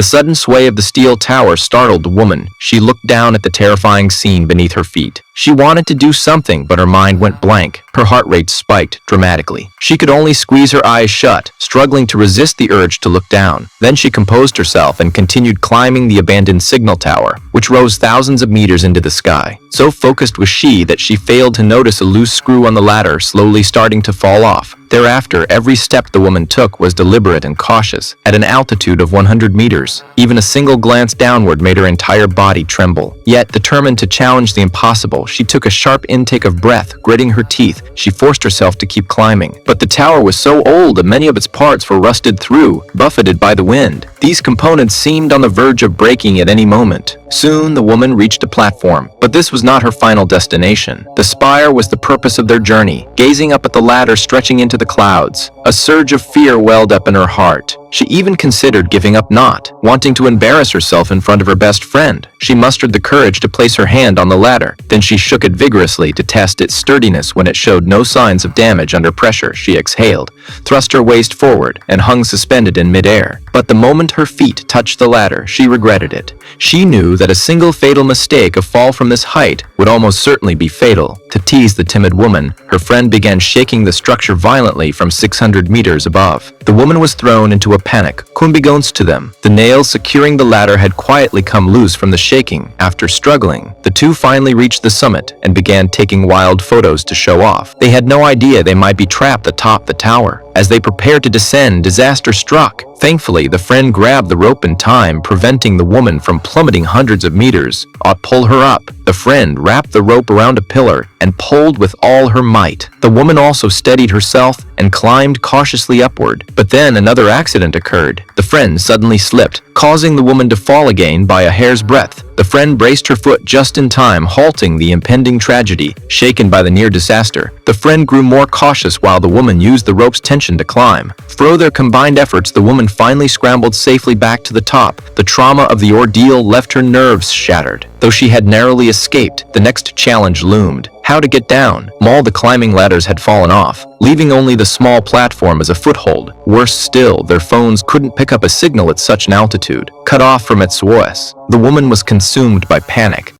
The sudden sway of the steel tower startled the woman. She looked down at the terrifying scene beneath her feet. She wanted to do something, but her mind went blank. Her heart rate spiked dramatically. She could only squeeze her eyes shut, struggling to resist the urge to look down. Then she composed herself and continued climbing the abandoned signal tower, which rose thousands of meters into the sky. So focused was she that she failed to notice a loose screw on the ladder slowly starting to fall off. Thereafter, every step the woman took was deliberate and cautious. At an altitude of 100 meters, even a single glance downward made her entire body tremble. Yet, determined to challenge the impossible, she took a sharp intake of breath. Gritting her teeth, she forced herself to keep climbing. But the tower was so old that many of its parts were rusted through, buffeted by the wind. These components seemed on the verge of breaking at any moment. Soon, the woman reached a platform, but this was not her final destination. The spire was the purpose of their journey. Gazing up at the ladder stretching into the clouds, a surge of fear welled up in her heart. She even considered giving up, not wanting to embarrass herself in front of her best friend. She mustered the courage to place her hand on the ladder. Then she shook it vigorously to test its sturdiness. When it showed no signs of damage under pressure, she exhaled, thrust her waist forward, and hung suspended in midair. But the moment her feet touched the ladder, she regretted it. She knew that a single fatal mistake, a fall from this height, would almost certainly be fatal. To tease the timid woman, her friend began shaking the structure violently from 600 meters above. The woman was thrown into a panic. Kumbigons to them. The nails securing the ladder had quietly come loose from the shaking. After struggling, the two finally reached the summit and began taking wild photos to show off. They had no idea they might be trapped atop the tower. As they prepared to descend, disaster struck. Thankfully, the friend grabbed the rope in time, preventing the woman from plummeting hundreds of meters. Pull her up. The friend wrapped the rope around a pillar and pulled with all her might. The woman also steadied herself and climbed cautiously upward. But then another accident occurred. The friend suddenly slipped, causing the woman to fall again by a hair's breadth. The friend braced her foot just in time, halting the impending tragedy. Shaken by the near disaster, the friend grew more cautious while the woman used the rope's tension to climb. Through their combined efforts, the woman finally scrambled safely back to the top. The trauma of the ordeal left her nerves shattered. Though she had narrowly escaped, the next challenge loomed. How to get down? All the climbing ladders had fallen off, leaving only the small platform as a foothold. Worse still, their phones couldn't pick up a signal at such an altitude. Cut off from its SOS, the woman was consumed by panic.